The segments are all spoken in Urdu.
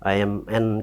IMN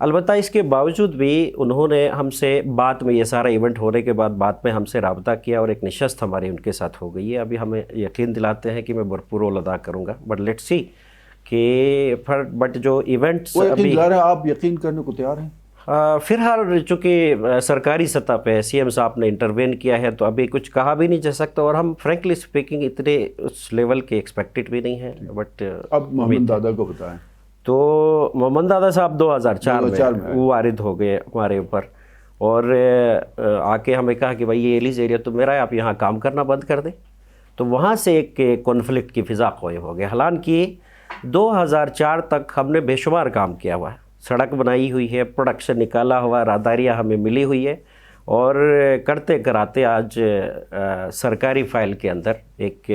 البتہ اس کے باوجود بھی انہوں نے ہم سے بعد میں یہ سارا ایونٹ ہونے کے بعد میں ہم سے رابطہ کیا اور ایک نشست ہماری ان کے ساتھ ہو گئی ہے. ابھی ہمیں یقین دلاتے ہیں کہ میں بھرپور رول ادا کروں گا, بٹ لیٹس سی کہ بٹ جو ایونٹس ابھی آپ یقین کرنے کو تیار ہیں؟ فی الحال چونکہ سرکاری سطح پہ سی ایم صاحب نے انٹروین کیا ہے تو ابھی کچھ کہا بھی نہیں جا سکتا, اور ہم فرینکلی اسپیکنگ اتنے اس لیول کے ایکسپیکٹڈ بھی نہیں ہیں. بٹ اب محمد دادا کو بتائیں. تو محمد دادا صاحب 2004 میں وارد ہو گئے ہمارے اوپر, اور آ کے ہمیں کہا کہ بھائی یہ ایلیز ایریا تو میرا ہے, آپ یہاں کام کرنا بند کر دیں. تو وہاں سے ایک کانفلکٹ کی فضا قائم ہو گیا. حالانکہ 2004 تک ہم نے بے شمار کام کیا ہوا ہے, سڑک بنائی ہوئی ہے, پروڈکشن نکالا ہوا, راہداریاں ہمیں ملی ہوئی ہے, اور کرتے کراتے آج سرکاری فائل کے اندر ایک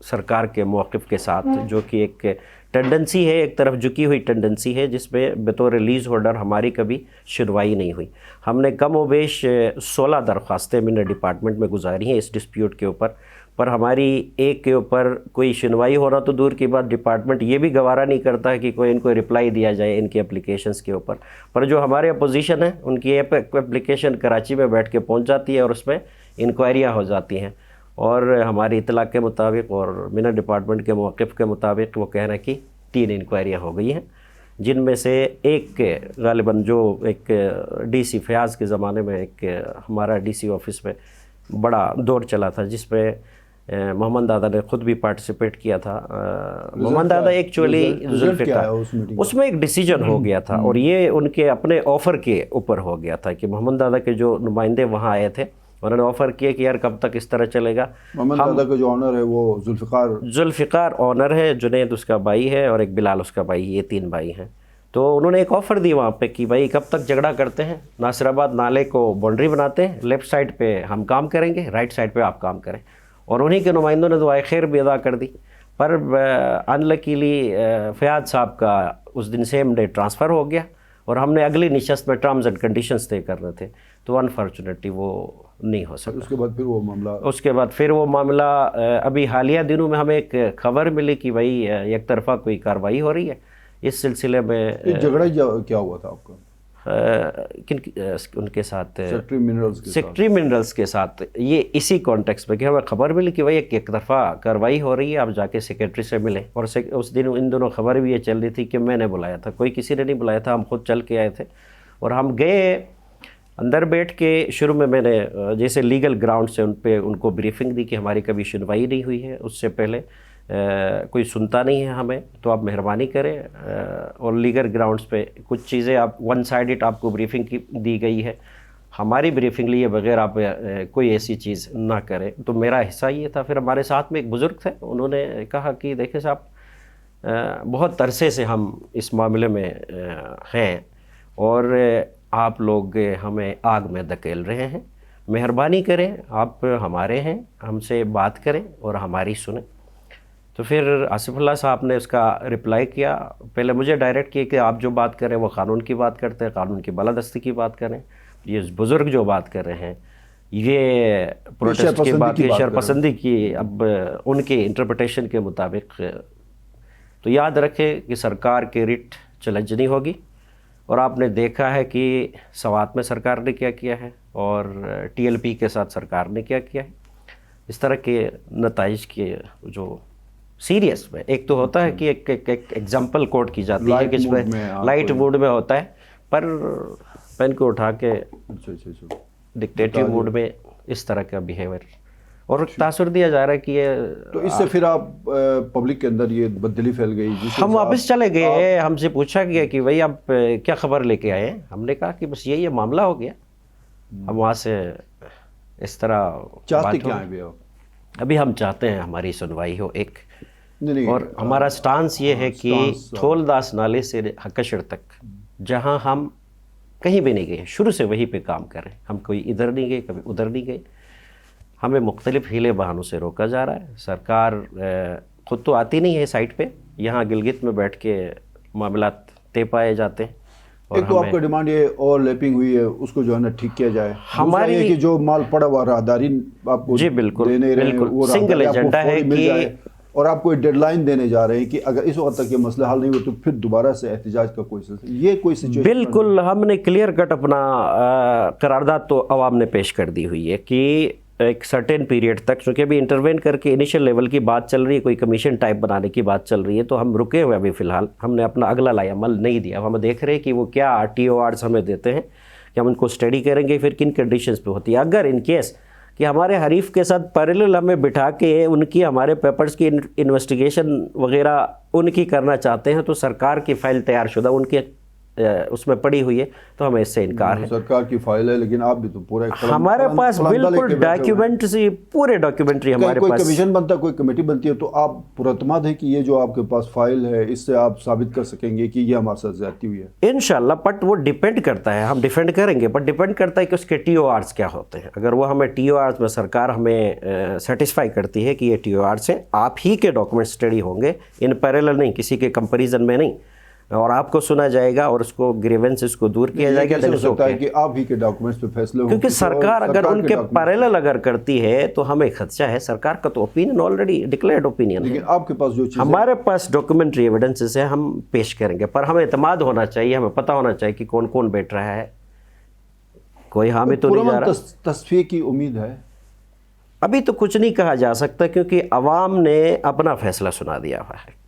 سرکار کے موقف کے ساتھ, جو کہ ایک ٹینڈنسی ہے, ایک طرف جھکی ہوئی ٹینڈنسی ہے, جس میں بطور لیز ہولڈر ہماری کبھی سنوائی نہیں ہوئی. ہم نے کم و بیش 16 درخواستیں میں نے ڈپارٹمنٹ میں گزاری ہیں اس ڈسپیوٹ کے اوپر, پر ہماری ایک کے اوپر کوئی سنوائی ہو رہا تو دور کی بات, ڈپارٹمنٹ یہ بھی گوارا نہیں کرتا ہے کہ کوئی ان کو رپلائی دیا جائے ان کی اپلیکیشنز کے اوپر. پر جو ہمارے اپوزیشن ہے ان کی اپلیکیشن کراچی میں بیٹھ کے پہنچ جاتی ہے اور اس میں انکوائریاں ہو جاتی ہیں, اور ہماری اطلاع کے مطابق اور مینا ڈپارٹمنٹ کے موقف کے مطابق وہ کہہ رہے ہیں کہ 3 انکوائریاں ہو گئی ہیں, جن میں سے ایک غالباً جو ایک ڈی سی فیاض کے زمانے میں ایک ہمارا ڈی سی آفس میں بڑا دور چلا تھا, جس میں محمد دادا نے خود بھی پارٹیسپیٹ کیا تھا. محمد دادا ایکچولی اس میں ایک ڈیسیجن ہو گیا تھا, اور یہ ان کے اپنے آفر کے اوپر ہو گیا تھا کہ محمد دادا کے جو نمائندے وہاں آئے تھے انہوں نے آفر کیا کہ یار کب تک اس طرح چلے گا. محمد دادا کا جو آنر ہے وہ ذوالفقار آنر ہے, جنید اس کا بھائی ہے, اور ایک بلال اس کا بھائی, یہ 3 بھائی ہیں. تو انہوں نے ایک آفر دی وہاں پہ کہ بھائی کب تک جھگڑا کرتے ہیں, ناصر آباد نالے کو باؤنڈری بناتے ہیں, لیفٹ سائڈ پہ ہم کام کریں گے, رائٹ سائڈ پہ آپ کام کریں. اور انہی کے نمائندوں نے دعائے خیر بھی ادا کر دی, پر انلکیلی فیاض صاحب کا اس دن سیم ڈے ٹرانسفر ہو گیا, اور ہم نے اگلی نشست میں ٹرمز اینڈ کنڈیشنز طے کرنے تھے, تو انفارچونیٹلی وہ نہیں ہو سکا. اس کے بعد پھر وہ معاملہ ابھی حالیہ دنوں میں ہمیں ایک خبر ملی کہ بھائی یک طرفہ کوئی کارروائی ہو رہی ہے. اس سلسلے میں جھگڑا کیا ہوا تھا آپ کا ان کے ساتھ, سیکٹری منرلز کے ساتھ, یہ اسی کانٹیکس میں کہ ہمیں خبر ملی کہ بھائی ایک طرفہ کارروائی ہو رہی ہے, آپ جا کے سیکریٹری سے ملیں. اور اس دن ان دونوں خبر بھی یہ چل رہی تھی کہ میں نے بلایا تھا, کوئی کسی نے نہیں بلایا تھا, ہم خود چل کے آئے تھے. اور ہم گئے اندر بیٹھ کے, شروع میں نے جیسے لیگل گراؤنڈ سے ان کو بریفنگ دی کہ ہماری کبھی سنوائی نہیں ہوئی ہے, اس سے پہلے کوئی سنتا نہیں ہے ہمیں, تو آپ مہربانی کریں. اور لیگل گراؤنڈز پہ کچھ چیزیں آپ ون سائڈڈ آپ کو بریفنگ دی گئی ہے, ہماری بریفنگ لیے بغیر آپ کوئی ایسی چیز نہ کریں. تو میرا حصہ یہ تھا. پھر ہمارے ساتھ میں ایک بزرگ تھے, انہوں نے کہا کہ دیکھیں صاحب بہت عرصے سے ہم اس معاملے میں ہیں, اور آپ لوگ ہمیں آگ میں دھکیل رہے ہیں, مہربانی کریں آپ ہمارے ہیں, ہم سے بات کریں اور ہماری سنیں. تو پھر آصف اللہ صاحب نے اس کا رپلائی کیا, پہلے مجھے ڈائریکٹ کیا کہ آپ جو بات کریں وہ قانون کی بات کرتے ہیں, قانون کی بالادستی کی بات کریں. یہ بزرگ جو بات کر رہے ہیں یہ پروٹیسٹ کی بات, یہ شرپسندی کی, اب ان کے انٹرپریٹیشن کے مطابق. تو یاد رکھیں کہ سرکار کے ریٹ چیلنج نہیں ہوگی, اور آپ نے دیکھا ہے کہ سوات میں سرکار نے کیا کیا ہے اور ٹی ایل پی کے ساتھ سرکار نے کیا کیا ہے. اس طرح کے نتائج کے جو سیریس میں, ایک تو ہوتا ہے کہ ایک ایگزامپل کوٹ کی جاتی ہے کہ اس میں لائٹ موڈ میں ہوتا ہے, پر پین کو اٹھا کے ڈکٹیٹو موڈ میں اس طرح کا بیہیویئر اور تاثر دیا جا رہا ہے کہ یہ, تو اس سے پھر آپ پبلک کے اندر یہ بددلی پھیل گئی. ہم واپس چلے گئے, ہم سے پوچھا گیا کہ بھائی آپ کیا خبر لے کے آئے ہیں, ہم نے کہا کہ بس یہ معاملہ ہو گیا. ہم وہاں سے اس طرح چاہتے کیا ہیں ابھی ہم چاہتے ہیں ہماری سنوائی ہو ایک, اور ہمارا سٹانس یہ ہے کہ تھول داس نالے سے حکشڑ تک جہاں ہم کہیں بھی نہیں گئے, شروع سے وہیں پہ کام کریں. ہم کوئی ادھر نہیں گئے, کبھی ادھر نہیں گئے. ہمیں مختلف ہیلے بہانوں سے روکا جا رہا ہے. سرکار خود تو آتی نہیں ہے سائٹ پہ, یہاں گلگت میں بیٹھ کے معاملات طے پائے جاتے ہیں. ایک تو آپ کا ڈیمانڈ یہ اوور لیپنگ ہوئی ہے, اس کو جو ہے نا ٹھیک کیا جائے. ہماری کہ جو مال پڑا ہوا راہداری آپ کو جی بالکل بالکل سنگل ایجنڈا ہے کہ اور آپ کوئی ڈیڈ لائن دینے جا رہے ہیں کہ اگر اس وقت تک یہ مسئلہ حل نہیں ہو تو پھر دوبارہ سے احتجاج کا کوئی سلسلہ، یہ کوئی سچویشن؟ بالکل، ہم نے کلیئر کٹ اپنا قرارداد تو عوام نے پیش کر دی ہوئی ہے کہ ایک سرٹین پیریڈ تک، چونکہ ابھی انٹروین کر کے انیشل لیول کی بات چل رہی ہے، کوئی کمیشن ٹائپ بنانے کی بات چل رہی ہے، تو ہم رکے ہوئے ابھی فی الحال، ہم نے اپنا اگلا لائے عمل نہیں دیا. ہم دیکھ رہے ہیں کہ وہ کیا TORs ہمیں دیتے ہیں کہ ہم ان کو اسٹڈی کریں گے پھر کن کنڈیشنز پہ ہوتی ہے. اگر ان کیس کہ ہمارے حریف کے ساتھ پیریلل ہمیں بٹھا کے ان کی ہمارے پیپرز کی انویسٹیگیشن وغیرہ ان کی کرنا چاہتے ہیں، تو سرکار کی فائل تیار شدہ ان کے اس میں پڑی ہوئی ہے، تو ہمیں اس سے انکار ہے. سرکار کی فائل ہے لیکن آپ بھی تو پورا ہمارے پاس بالکل ڈاکیومنٹری، پورے ڈاکیومنٹری ہمارے کوئی پاس. کمیشن بنتا ہے، کوئی کمیٹی بنتی ہے، تو آپ پراعتماد ہے کہ یہ جو آپ کے پاس فائل ہے اس سے آپ ثابت کر سکیں گے کہ یہ ہمارے ساتھ زیادتی ہوئی ہے؟ انشاءاللہ، بٹ وہ ڈیپینڈ کرتا ہے، ہم ڈیفینڈ کریں گے، بٹ ڈیپینڈ کرتا ہے کہ اس کے TORs کیا ہوتے ہیں. اگر وہ ہمیں TORs میں سرکار ہمیں سیٹسفائی کرتی ہے کہ یہ TORs ہیں، آپ ہی کے ڈاکومنٹ اسٹڈی ہوں گے، ان پیریلل نہیں، کسی کے کمپیریزن میں نہیں، اور آپ کو سنا جائے گا اور اس کو گریونسز کو دور کیا جائے گا. ہو سکتا ہے کہ آپ ہی کے ڈاکومنٹس پہ فیصلے ہوں، کیونکہ سرکار اگر ان کے پیریلل اگر کرتی ہے تو ہمیں خدشہ ہے. سرکار کا تو اوپینین آلریڈی ڈکلیئرڈ اوپینین ہے، لیکن آپ کے پاس جو چیز ہمارے پاس ڈاکیومنٹری ایویڈنسز ہیں، ہم پیش کریں گے، پر ہمیں اعتماد ہونا چاہیے، ہمیں پتہ ہونا چاہیے کہ کون کون بیٹھ رہا ہے، کوئی حامی تو نہیں جا رہا. تصفیے کی امید ہے؟ ابھی تو کچھ نہیں کہا جا سکتا کیونکہ عوام نے اپنا فیصلہ سنا دیا ہوا ہے.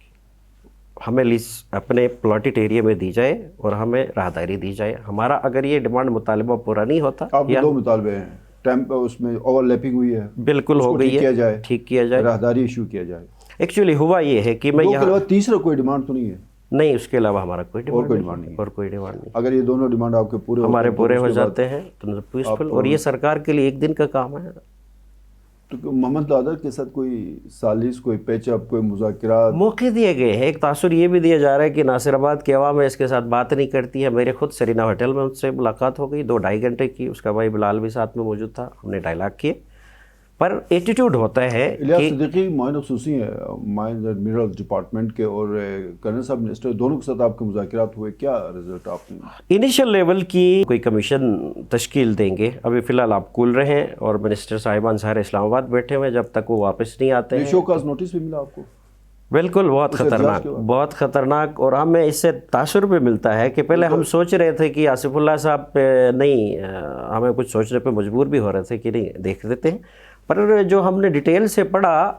ہمیں لیز اپنے پلاٹڈ ایریا میں دی جائے اور ہمیں راہداری دی جائے. ہمارا اگر یہ ڈیمانڈ مطالبہ پورا نہیں ہوتا، آپ کے 2 مطالبے ہیں، ٹائم اس میں اوور لیپنگ ہوئی ہے، بالکل ہو گئی ہے، ٹھیک کیا جائے، راہداری ایشو کیا جائے. ایکچولی ہوا یہ ہے کہ میں یہاں کے علاوہ تیسرا کوئی ڈیمانڈ تو نہیں ہے؟ نہیں، اس کے علاوہ ہمارا کوئی ڈیمانڈ نہیں، اور کوئی ڈیمانڈ نہیں. اگر یہ دونوں ڈیمانڈ آپ کے پورے ہمارے پورے ہو جاتے ہیں تو پیسفل، اور یہ سرکار کے لیے ایک دن کا کام ہے. تو محمد دادا کے ساتھ کوئی سازش، کوئی پیچ اپ، کوئی مذاکرات موقع دیے گئے ہیں؟ ایک تاثر یہ بھی دیا جا رہا ہے کہ ناصر آباد کی عوام اس کے ساتھ بات نہیں کرتی ہے. میرے خود سرینا ہوٹل میں ان سے ملاقات ہو گئی 2-2.5 گھنٹے کی، اس کا بھائی بلال بھی ساتھ میں موجود تھا، ہم نے ڈائلاگ کیے. پر ایٹیٹیوڈ ہوتا ہے. الیاس صدیقی معین خصوصی ہیں مائنز اینڈ منرل ڈپارٹمنٹ کے، اور کرنل صاحب منسٹر، دونوں کے ساتھ آپ کے مذاکرات ہوئے، کیا رزلٹ آپ نے؟ انیشل لیول کی کوئی کمیشن تشکیل دیں گے. ابھی فی الحال آپ کول رہیں اور منسٹر صاحبان سارے اسلام آباد بیٹھے ہوئے، جب تک وہ واپس نہیں آتے ہیں. شو کاز نوٹس بھی ملا آپ کو؟ بالکل، بہت خطرناک، بہت خطرناک. اور ہمیں اس سے تاثر بھی ملتا ہے کہ پہلے ہم سوچ رہے تھے کہ آصف اللہ صاحب پہ نہیں، ہمیں کچھ سوچنے پہ مجبور بھی ہو رہے تھے کہ نہیں دیکھ دیتے ہیں. پر جو ہم نے ڈیٹیل سے پڑھا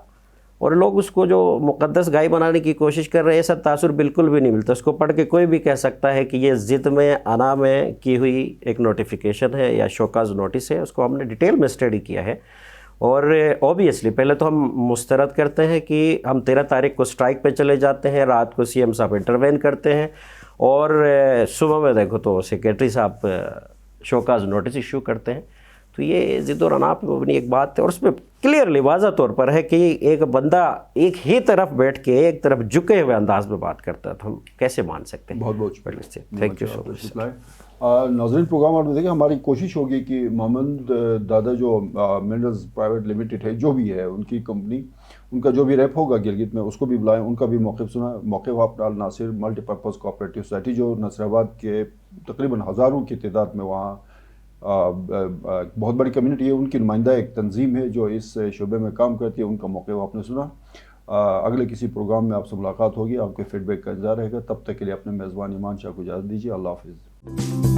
اور لوگ اس کو جو مقدس گائے بنانے کی کوشش کر رہے ہیں، ایسا تاثر بالکل بھی نہیں ملتا. اس کو پڑھ کے کوئی بھی کہہ سکتا ہے کہ یہ ضد میں انا میں کی ہوئی ایک نوٹیفیکیشن ہے یا شوکاز نوٹس ہے. اس کو ہم نے ڈیٹیل میں اسٹڈی کیا ہے. اور اوبیسلی پہلے تو ہم مسترد کرتے ہیں کہ ہم 13 تاریخ کو سٹرائک پہ چلے جاتے ہیں، رات کو CM صاحب انٹروین کرتے ہیں، اور صبح میں دیکھو تو سیکریٹری صاحب شوکاز نوٹس ایشو کرتے ہیں. تو یہ ضد اور انا پہ مبنی ایک بات ہے، اور اس میں کلیئرلی واضح طور پر ہے کہ ایک بندہ ایک ہی طرف بیٹھ کے ایک طرف جھکے ہوئے انداز میں بات کرتا ہے، تو ہم کیسے مان سکتے ہیں؟ بہت بہت شکریہ، تھینک یو سو مچ. ناظرین، پروگرام آپ دیکھیں، ہماری کوشش ہوگی کہ محمد دادا جو منرلز پرائیویٹ لمیٹڈ ہے، جو بھی ہے ان کی کمپنی، ان کا جو بھی ریپ ہوگا گلگت میں، اس کو بھی بلائیں، ان کا بھی موقف سنا. موقف آپ ڈال ناصر ملٹی پرپز کوآپریٹو سوسائٹی، جو ناصر آباد کے تقریباً ہزاروں کی تعداد میں وہاں بہت بڑی کمیونٹی ہے، ان کی نمائندہ ایک تنظیم ہے جو اس شعبے میں کام کرتی ہے، ان کا موقع آپ نے سنا. اگلے کسی پروگرام میں آپ سے ملاقات ہوگی، آپ کے فیڈ بیک کا انتظار رہے گا. تب تک کے لیے اپنے میزبان ایمان شاہ کو اجازت دیجیے. اللہ حافظ.